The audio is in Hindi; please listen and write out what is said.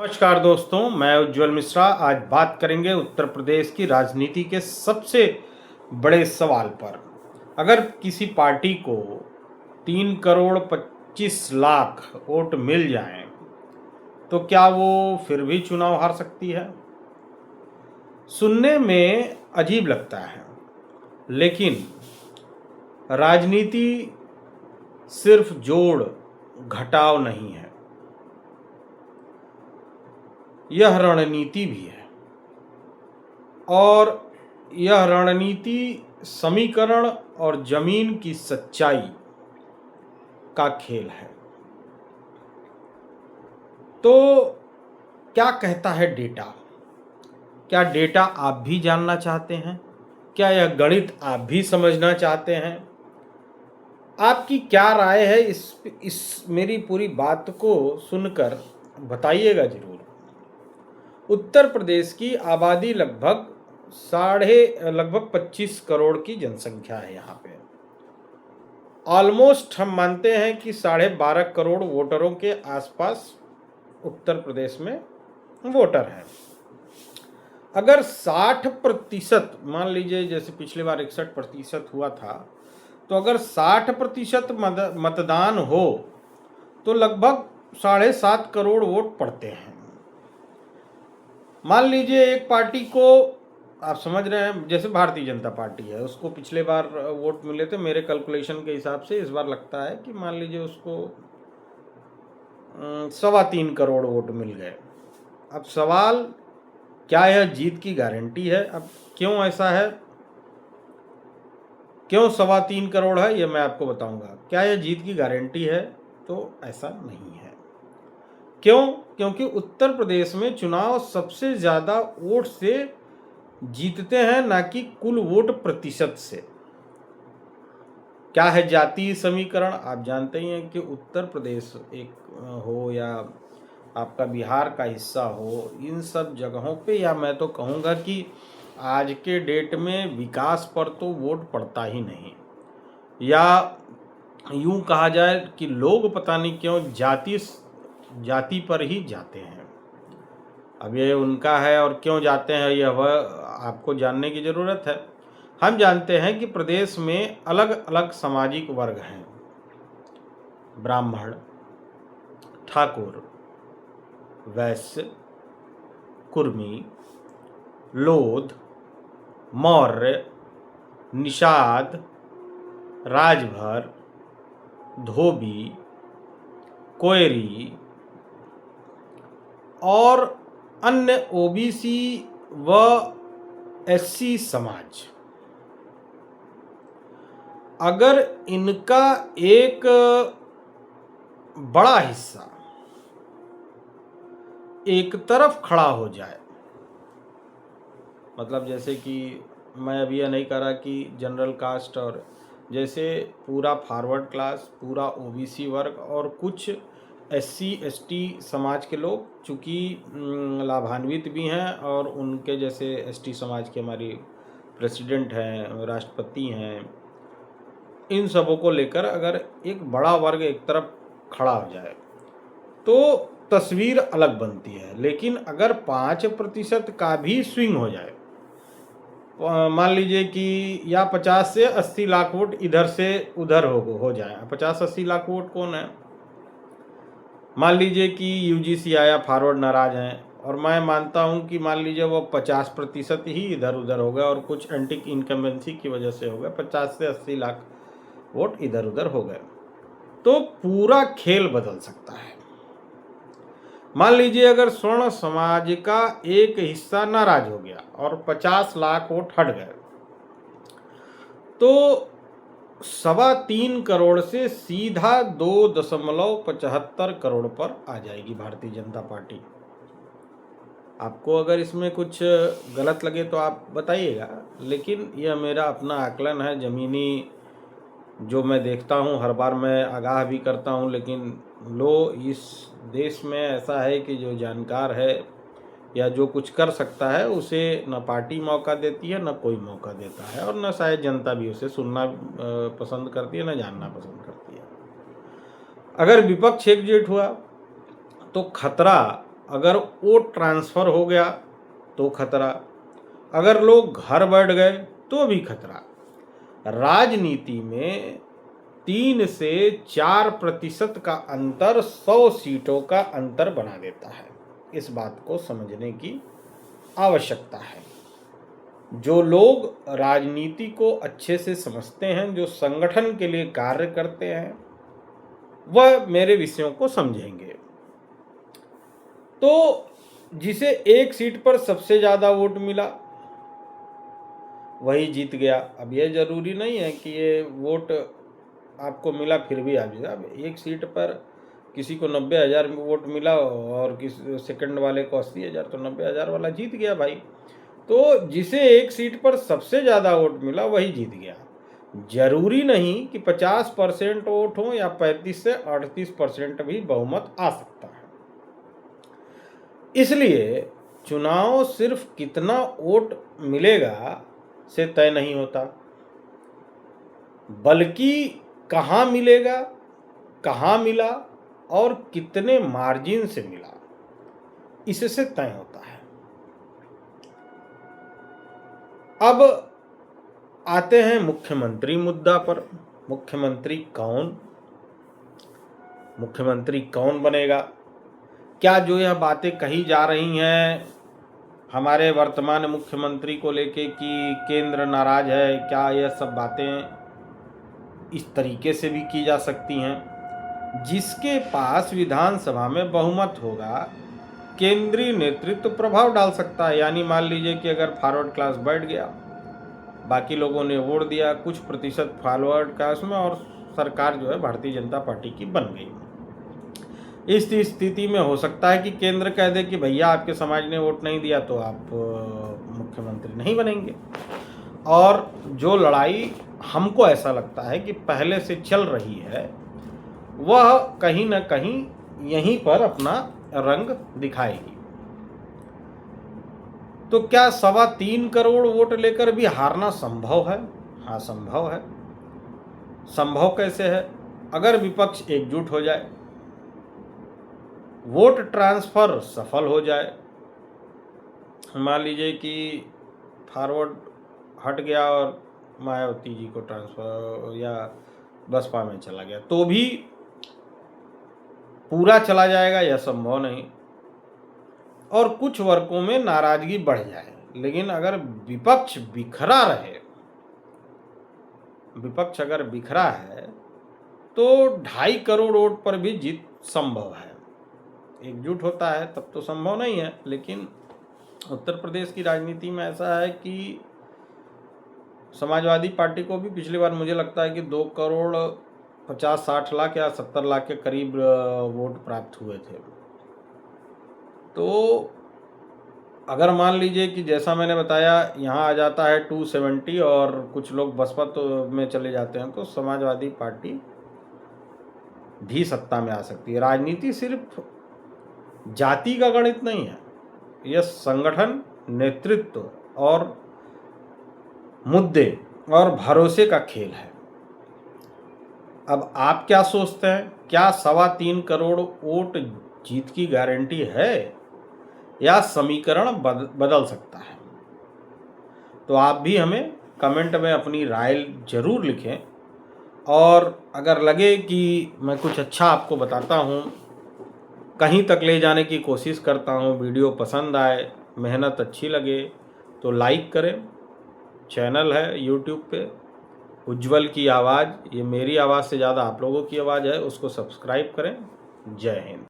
नमस्कार दोस्तों, मैं उज्जवल मिश्रा। आज बात करेंगे उत्तर प्रदेश की राजनीति के सबसे बड़े सवाल पर। अगर किसी पार्टी को 3 करोड़ 25 लाख वोट मिल जाएं, तो क्या वो फिर भी चुनाव हार सकती है? सुनने में अजीब लगता है, लेकिन राजनीति सिर्फ जोड़ घटाव नहीं है, यह रणनीति भी है। और यह रणनीति समीकरण और जमीन की सच्चाई का खेल है। तो क्या कहता है डेटा? क्या डेटा आप भी जानना चाहते हैं? क्या यह गणित आप भी समझना चाहते हैं? आपकी क्या राय है इस मेरी पूरी बात को सुनकर बताइएगा जरूर। उत्तर प्रदेश की आबादी लगभग 25 करोड़ की जनसंख्या है। यहाँ पे ऑलमोस्ट हम मानते हैं कि 12.5 करोड़ वोटरों के आसपास उत्तर प्रदेश में वोटर हैं। अगर 60% मान लीजिए, जैसे पिछली बार 61% हुआ था, तो अगर 60% मतदान हो तो लगभग 7.5 करोड़ वोट पड़ते हैं। मान लीजिए एक पार्टी को, आप समझ रहे हैं, जैसे भारतीय जनता पार्टी है, उसको पिछले बार वोट मिले थे मेरे कैलकुलेशन के हिसाब से। इस बार लगता है कि मान लीजिए उसको 3.25 करोड़ वोट मिल गए। अब सवाल, क्या यह जीत की गारंटी है? अब क्यों ऐसा है, क्यों 3.25 करोड़ है, यह मैं आपको बताऊंगा। क्या यह जीत की गारंटी है? तो ऐसा नहीं है। क्यों? क्योंकि उत्तर प्रदेश में चुनाव सबसे ज़्यादा वोट से जीतते हैं, ना कि कुल वोट प्रतिशत से। क्या है जातीय समीकरण? आप जानते ही हैं कि उत्तर प्रदेश एक हो या आपका बिहार का हिस्सा हो, इन सब जगहों पे, या मैं तो कहूँगा कि आज के डेट में विकास पर तो वोट पड़ता ही नहीं, या यूँ कहा जाए कि लोग पता नहीं क्यों जाति पर ही जाते हैं। अब ये उनका है और क्यों जाते हैं, यह आपको जानने की ज़रूरत है। हम जानते हैं कि प्रदेश में अलग अलग सामाजिक वर्ग हैं। ब्राह्मण, ठाकुर, वैश्य, कुर्मी, लोध, मौर्य, निषाद, राजभर, धोबी, कोयरी और अन्य ओबीसी व एससी समाज। अगर इनका एक बड़ा हिस्सा एक तरफ खड़ा हो जाए, मतलब जैसे कि मैं अभी यह नहीं कह रहा कि जनरल कास्ट, और जैसे पूरा फॉरवर्ड क्लास, पूरा ओबीसी वर्ग और कुछ एससी एसटी समाज के लोग, चूँकि लाभान्वित भी हैं, और उनके जैसे एसटी समाज के हमारी प्रेसिडेंट हैं, राष्ट्रपति हैं, इन सबों को लेकर अगर एक बड़ा वर्ग एक तरफ खड़ा हो जाए तो तस्वीर अलग बनती है। लेकिन अगर 5% का भी स्विंग हो जाए, मान लीजिए कि या 50 से 80 लाख वोट इधर से उधर हो जाए। 50-80 लाख वोट कौन है? मान लीजिए कि यूजीसी आया, फॉरवर्ड नाराज हैं, और मैं मानता हूं कि मान लीजिए वो 50% ही इधर उधर हो गए और कुछ एंटी इनकम्बेंसी की वजह से हो गए, 50 से 80 लाख वोट इधर उधर हो गए, तो पूरा खेल बदल सकता है। मान लीजिए अगर स्वर्ण समाज का एक हिस्सा नाराज हो गया और 50 लाख वोट हट गए, तो 3.25 करोड़ से सीधा 2.75 करोड़ पर आ जाएगी भारतीय जनता पार्टी। आपको अगर इसमें कुछ गलत लगे तो आप बताइएगा, लेकिन यह मेरा अपना आकलन है, ज़मीनी जो मैं देखता हूँ। हर बार मैं आगाह भी करता हूँ, लेकिन इस देश में ऐसा है कि जो जानकार है या जो कुछ कर सकता है, उसे न पार्टी मौका देती है, न कोई मौका देता है, और न शायद जनता भी उसे सुनना पसंद करती है, न जानना पसंद करती है। अगर विपक्ष एकजुट हुआ तो खतरा अगर वोट ट्रांसफ़र हो गया तो खतरा, अगर लोग घर बैठ गए तो भी खतरा। राजनीति में 3 से 4% का अंतर 100 सीटों का अंतर बना देता है। इस बात को समझने की आवश्यकता है। जो लोग राजनीति को अच्छे से समझते हैं, जो संगठन के लिए कार्य करते हैं, वह मेरे विषयों को समझेंगे। तो जिसे एक सीट पर सबसे ज़्यादा वोट मिला वही जीत गया। अब यह जरूरी नहीं है कि ये वोट आपको मिला फिर भी आप जीता। अब एक सीट पर किसी को 90,000 वोट मिला और किसी सेकंड वाले को 80,000, तो 90,000 वाला जीत गया भाई। तो जिसे एक सीट पर सबसे ज़्यादा वोट मिला वही जीत गया। जरूरी नहीं कि 50% वोट हो या 35 से 38% भी बहुमत आ सकता है। इसलिए चुनाव सिर्फ कितना वोट मिलेगा से तय नहीं होता, बल्कि कहाँ मिलेगा, कहाँ मिला और कितने मार्जिन से मिला, इससे तय होता है। अब आते हैं मुख्यमंत्री मुद्दा पर। मुख्यमंत्री कौन बनेगा? क्या जो यह बातें कही जा रही हैं हमारे वर्तमान मुख्यमंत्री को लेके कि केंद्र नाराज है, क्या यह सब बातें इस तरीके से भी की जा सकती हैं? जिसके पास विधानसभा में बहुमत होगा, केंद्रीय नेतृत्व प्रभाव डाल सकता है। यानी मान लीजिए कि अगर फॉरवर्ड क्लास बैठ गया, बाकी लोगों ने वोट दिया, कुछ प्रतिशत फॉरवर्ड क्लास में, और सरकार जो है भारतीय जनता पार्टी की बन गई। इस स्थिति में हो सकता है कि केंद्र कह दे कि भैया आपके समाज ने वोट नहीं दिया तो आप मुख्यमंत्री नहीं बनेंगे। और जो लड़ाई हमको ऐसा लगता है कि पहले से चल रही है, वह कहीं न कहीं यहीं पर अपना रंग दिखाएगी। तो क्या 3.25 करोड़ वोट लेकर भी हारना संभव है? हाँ, संभव है। संभव कैसे है? अगर विपक्ष एकजुट हो जाए, वोट ट्रांसफर सफल हो जाए। मान लीजिए कि फॉरवर्ड हट गया और मायावती जी को ट्रांसफर या बसपा में चला गया, तो भी पूरा चला जाएगा, यह संभव नहीं। और कुछ वर्गों में नाराजगी बढ़ जाए, लेकिन अगर विपक्ष अगर बिखरा है तो 2.5 करोड़ वोट पर भी जीत संभव है। एकजुट होता है तब तो संभव नहीं है। लेकिन उत्तर प्रदेश की राजनीति में ऐसा है कि समाजवादी पार्टी को भी पिछली बार मुझे लगता है कि 2 करोड़ 50-60 लाख या 70 लाख के करीब वोट प्राप्त हुए थे। तो अगर मान लीजिए कि जैसा मैंने बताया यहाँ आ जाता है 270 और कुछ लोग बसपा में चले जाते हैं, तो समाजवादी पार्टी भी सत्ता में आ सकती है। राजनीति सिर्फ जाति का गणित नहीं है, यह संगठन, नेतृत्व और मुद्दे और भरोसे का खेल है। अब आप क्या सोचते हैं? क्या 3.25 करोड़ वोट जीत की गारंटी है या समीकरण बदल सकता है? तो आप भी हमें कमेंट में अपनी राय जरूर लिखें। और अगर लगे कि मैं कुछ अच्छा आपको बताता हूँ, कहीं तक ले जाने की कोशिश करता हूँ, वीडियो पसंद आए, मेहनत अच्छी लगे, तो लाइक करें। चैनल है यूट्यूब पे उज्जवल की आवाज़, ये मेरी आवाज़ से ज़्यादा आप लोगों की आवाज़ है, उसको सब्सक्राइब करें। जय हिंद।